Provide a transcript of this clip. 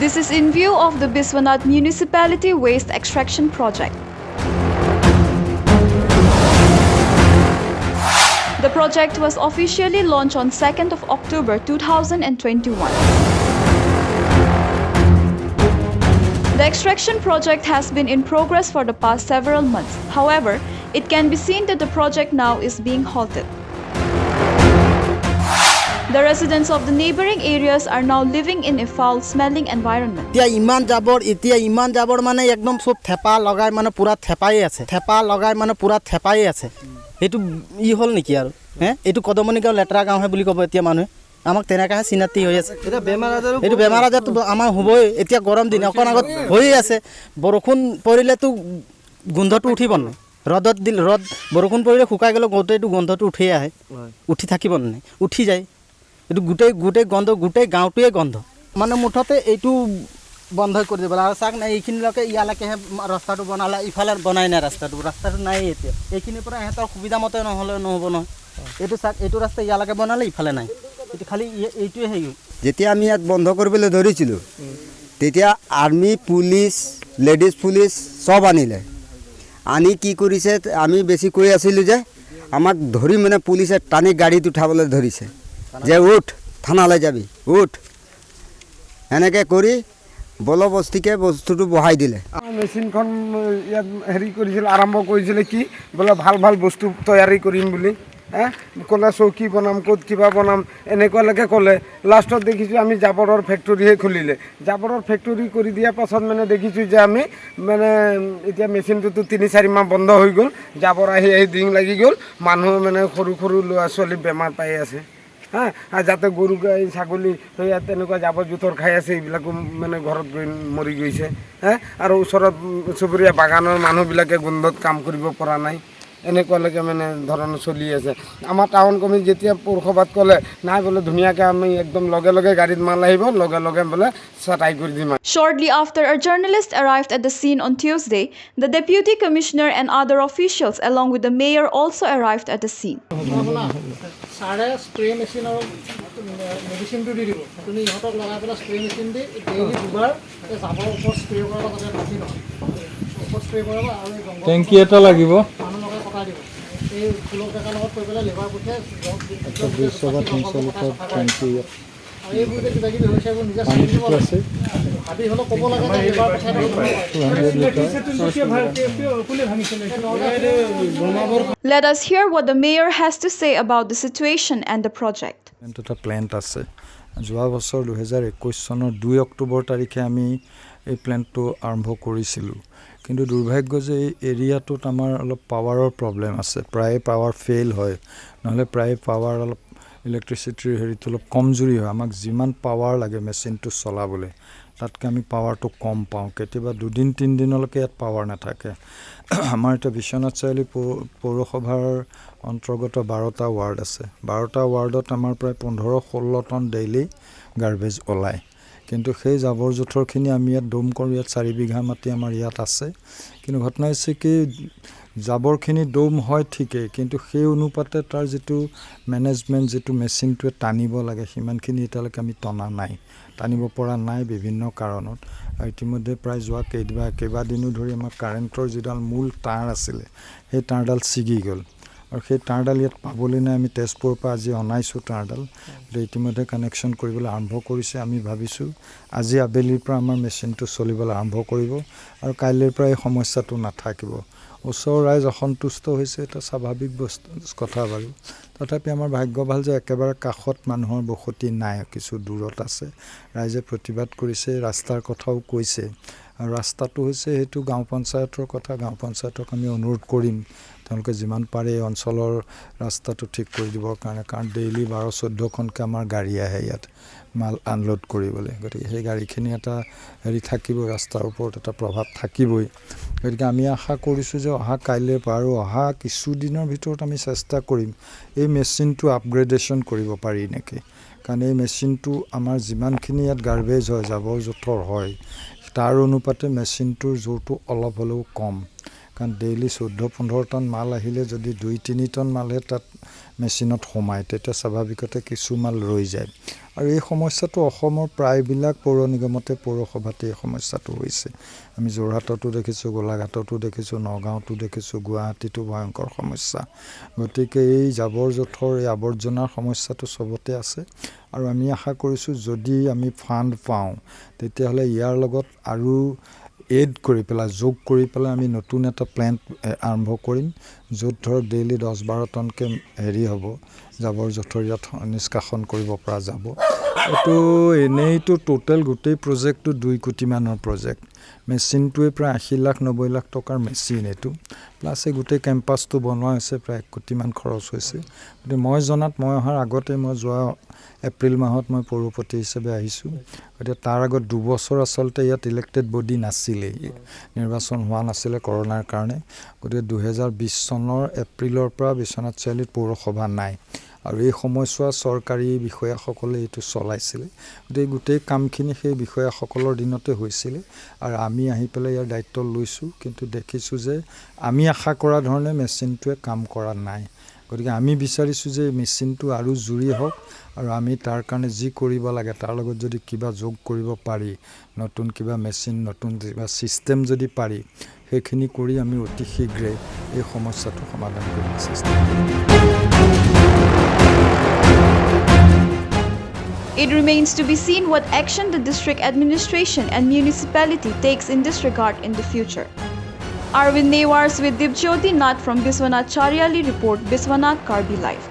This is in view of the Biswanath Municipality Waste Extraction Project. The project was officially launched on 2nd of October 2021. The extraction project has been in progress for the past several months. However, it can be seen that the project now is being halted. The residents of the neighboring areas are now living in a foul-smelling environment. ইমান জাবৰ মানে একদম সব থেপা লগাই মানে পুৰা থেপাই আছে এটু ই হল নেকি আৰু এটু কদমনি গাঁও লেটৰা গাঁও হে বুলি কব এতিয়া মানুহে আমাক তেনেকাহে চিনাতি হৈ আছে এটা বেমাৰ আজাৰ আমাৰ হ'বই এতিয়া গৰম দিন অকণ আগত হৈ আছে বৰষুণ পৰিলে তো গন্ধটো উঠিব নাই ৰদ বৰষুণ পৰিলে শুকাই গলে গোটেইটো গন্ধটো উঠি আহে উঠি থাকিব নাই উঠি যায় এটু গোটেই গন্ধ গোটেই গাঁওটোৱে গন্ধ মানে মুঠতে এইটো বন্ধ কৰি দিব আৰু চাক নাই এইখিনিলৈকে ইয়ালৈকেহে ৰাস্তাটো বনালে ইফালে বনাই নাই ৰাস্তাটো নাই এতিয়া এইখিনিৰ পৰা এহেঁতৰ সুবিধা মতে নহ'লে নহ'ব নহয় এইটো চাক এইটো ৰাস্তা ইয়ালৈকে বনালে ইফালে নাই এইটো খালি এইটোৱে হেৰি যেতিয়া আমি ইয়াত বন্ধ কৰিবলৈ ধৰিছিলোঁ তেতিয়া আৰ্মি পুলিচ লেডিজ পুলিচ সব আনিলে আনি কি কৰিছে আমি বেছি কৈ আছিলোঁ যে আমাক ধৰি মানে পুলিচে টানি গাড়ীত উঠাবলৈ ধৰিছে যে উঠ থানালৈ যাবি উঠ এনেকৈ কৰি বলবস্তিকে বস্তুটো বহাই দিলে মেচিনখন ইয়াত হেৰি কৰিছিল আৰম্ভ কৰিছিল কি বোলে ভাল বস্তু তৈয়াৰী কৰিম বুলি ক'লে চৌকী বনাম ক'ত কিবা বনাম এনেকুৱালৈকে ক'লে লাষ্টত দেখিছোঁ আমি জাবৰৰ ফেক্টৰীহে খুলিলে জাবৰৰ ফেক্টৰী কৰি দিয়াৰ পাছত মানে দেখিছোঁ যে আমি মানে এতিয়া মেচিনটোতো ৩-৪ মাহ বন্ধ হৈ গ'ল জাবৰ আহি দিন লাগি গ'ল মানুহ মানে সৰু ল'ৰা ছোৱালী বেমাৰ পাই আছে আৰু যাতে গৰু গাই ছাগলী ইয়াত তেনেকুৱা জাবৰ জোঁথৰ খাই আছে এইবিলাকো মানে ঘৰত গৈ মৰি গৈছে আৰু ওচৰত চুবুৰীয়া বাগানৰ মানুহবিলাকে গোন্ধত কাম কৰিব পৰা নাই এনেকুৱালৈকে মানে ধৰণ চলি আছে আমাৰ টাউন কমিটি যেতিয়া পৌৰসভাত ক'লে নাই বোলে ধুনীয়াকৈ আমি একদম লগে গাড়ীত মাল আহিব লগে বোলে চাটাই কৰি দিম Shortly after a journalist arrived at the scene on Tuesday, the deputy commissioner and other officials along with the mayor also arrived at the scene. সাৰে স্প্ৰে মেচিন আৰু মেডিচিনটো দি দিব আপুনি ইহঁতক লগাই পেলাই স্প্ৰে মেচিন দি ডেইলি দুবাৰ জাবৰ ওপৰত স্প্ৰে কৰাব যাতে নাচি নহয় ওপৰত স্প্ৰে কৰাব আৰু টেংকি এটা লাগিব মানুহ লগাই কটাই দিব এই ফুলৰ ডেকাৰ লগত কৈ পেলাই লেবাৰ পঠিয়াই 200 বা 300 লিটাৰ টেংকি আৰু এইবোৰতে কিবা কিবি হৈছে এইবোৰ নিজে চাই দিব লাগে ভাবি হ'লেও ক'ব লাগে যে লেবাৰ পঠিয়াই Let us hear what the mayor has to say about the situation and the project. এটা প্লেন্ট আছে যোৱা বছৰ 2021 চনৰ 2 অক্টোবৰ তাৰিখে আমি এই প্লেন্টটো আৰম্ভ কৰিছিলোঁ কিন্তু দুৰ্ভাগ্য যে এই এৰিয়াটোত আমাৰ অলপ পাৱাৰৰ প্ৰব্লেম আছে প্ৰায় পাৱাৰ ফেইল হয় নহলে প্ৰায় পাৱাৰ অলপ ইলেক্ট্ৰিচিটিৰ হেৰিটো অলপ কমজুৰি হয় আমাক যিমান পাৱাৰ লাগে মেচিনটো চলাবলৈ তাতকৈ আমি পাৱাৰটো কম পাওঁ কেতিয়াবা 2-3 দিনলৈকে ইয়াত পাৱাৰ নাথাকে আমাৰ এটা বিশ্বনাথ চাৰিআলি পৌৰসভাৰ অন্তৰ্গত 12টা ৱাৰ্ড আছে 12টা ৱাৰ্ডত আমাৰ প্ৰায় 15-16 টন ডেইলি গাৰ্বেজ ওলায় কিন্তু সেই জাবৰ জোঁথৰখিনি আমি ইয়াত ডোম কৰি ইয়াত 4 বিঘা মাটি আমাৰ ইয়াত আছে কিন্তু ঘটনা হৈছে কি জাবৰখিনি ডোম হয় ঠিকেই কিন্তু সেই অনুপাতে তাৰ যিটো মেনেজমেণ্ট যিটো মেচিনটোৱে টানিব লাগে সিমানখিনি এতিয়ালৈকে আমি টনা নাই টানিব পৰা নাই বিভিন্ন কাৰণত ইতিমধ্যে প্ৰায় যোৱা কেইবাদিনো ধৰি আমাৰ কাৰেণ্টৰ যিডাল মূল তাঁৰ আছিলে সেই তাঁৰডাল ছিগি গ'ল আৰু সেই তাঁৰডাল ইয়াত পাবলৈ নাই আমি তেজপুৰৰ পৰা আজি অনাইছোঁ তাঁৰডাল ইতিমধ্যে কানেকশ্যন কৰিবলৈ আৰম্ভ কৰিছে আমি ভাবিছোঁ আজি আবেলিৰ পৰা আমাৰ মেচিনটো চলিবলৈ আৰম্ভ কৰিব আৰু কাইলৈৰ পৰা এই সমস্যাটো নাথাকিব ওচৰৰ ৰাইজ অসন্তুষ্ট হৈছে এটা স্বাভাৱিক কথা বাৰু তথাপি আমাৰ ভাগ্য ভাল যে একেবাৰে কাষত মানুহৰ বসতি নাই কিছু দূৰত আছে ৰাইজে প্ৰতিবাদ কৰিছে ৰাস্তাৰ কথাও কৈছে আৰু ৰাস্তাটো হৈছে সেইটো গাঁও পঞ্চায়তৰ কথা গাঁও পঞ্চায়তক আমি অনুৰোধ কৰিম তেওঁলোকে যিমান পাৰে এই অঞ্চলৰ ৰাস্তাটো ঠিক কৰি দিবৰ কাৰণে কাৰণ ডেইলি 12-14খনকৈ আমাৰ গাড়ী আহে ইয়াত মাল আনলোড কৰিবলৈ গতিকে সেই গাড়ীখিনি এটা হেৰি থাকিব ৰাস্তাৰ ওপৰত এটা প্ৰভাৱ থাকিবই গতিকে আমি আশা কৰিছোঁ যে কাইলৈ পৰা আৰু কিছুদিনৰ ভিতৰত আমি চেষ্টা কৰিম এই মেচিনটো আপগ্ৰেডেশ্যন কৰিব পাৰি নেকি কাৰণ এই মেচিনটো আমাৰ যিমানখিনি ইয়াত গাৰ্বেজ হয় জাবৰ জোঁথৰ হয় তাৰ অনুপাতে মেচিনটোৰ জোৰটো অলপ হ'লেও কম কাৰণ ডেইলি 14-15 টন মাল আহিলে যদি 2-3 টন মালহে তাত মেচিনত সোমায় তেতিয়া স্বাভাৱিকতে কিছু মাল ৰৈ যায় আৰু এই সমস্যাটো অসমৰ প্ৰায়বিলাক পৌৰ নিগমতে পৌৰসভাতে এই সমস্যাটো হৈছে আমি যোৰহাটতো দেখিছোঁ গোলাঘাটতো দেখিছোঁ নগাঁৱতো দেখিছোঁ গুৱাহাটীতো ভয়ংকৰ সমস্যা গতিকে এই জাবৰ জোঁথৰ এই আৱৰ্জনাৰ সমস্যাটো চবতে আছে আৰু আমি আশা কৰিছোঁ যদি আমি ফাণ্ড পাওঁ তেতিয়াহ'লে ইয়াৰ লগত আৰু এড কৰি পেলাই যোগ কৰি পেলাই আমি নতুন এটা প্লেণ্ট আৰম্ভ কৰিম য'ত ধৰক ডেইলি 10-12 টনকৈ হেৰি হ'ব জাবৰ জোঁথৰ ইয়াত নিষ্কাশন কৰিব পৰা যাব এইটো এনেইতো টোটেল গোটেই প্ৰজেক্টটো 2 কোটি মানৰ প্ৰজেক্ট মেচিনটোৱে প্ৰায় 80 লাখ 90 লাখ টকাৰ মেচিন এইটো প্লাছ এই গোটেই কেম্পাছটো বনোৱা হৈছে প্ৰায় 1 কোটি মান খৰচ হৈছে গতিকে মই জনাত মই অহাৰ আগতে মই যোৱা এপ্ৰিল মাহত মই পৌৰপতি হিচাপে আহিছোঁ গতিকে তাৰ আগত 2 বছৰ আচলতে ইয়াত ইলেক্টেড বডি নাছিলেই নিৰ্বাচন হোৱা নাছিলে কৰোণাৰ কাৰণে গতিকে 2020 চনৰ এপ্ৰিলৰ পৰা বিশ্বনাথ চাৰিআলিত পৌৰসভা নাই আৰু এই সময়ছোৱা চৰকাৰী বিষয়াসকলে এইটো চলাইছিলে গতিকে গোটেই কামখিনি সেই বিষয়াসকলৰ দিনতে হৈছিলে আৰু আমি আহি পেলাই ইয়াৰ দায়িত্ব লৈছোঁ কিন্তু দেখিছোঁ যে আমি আশা কৰা ধৰণে মেচিনটোৱে কাম কৰা নাই গতিকে আমি বিচাৰিছোঁ যে মেচিনটো আৰু জুৰি হওক আৰু আমি তাৰ কাৰণে যি কৰিব লাগে তাৰ লগত যদি কিবা যোগ কৰিব পাৰি নতুন কিবা মেচিন নতুন কিবা ছিষ্টেম যদি পাৰি সেইখিনি কৰি আমি অতি শীঘ্ৰে এই সমস্যাটো সমাধান কৰিব চেষ্টা কৰিম It remains to be seen what action the district administration and municipality takes in this regard in the future. Arvind Newars with Dibjyoti Nath from Biswanath Chariali report Biswanath Karbi Live.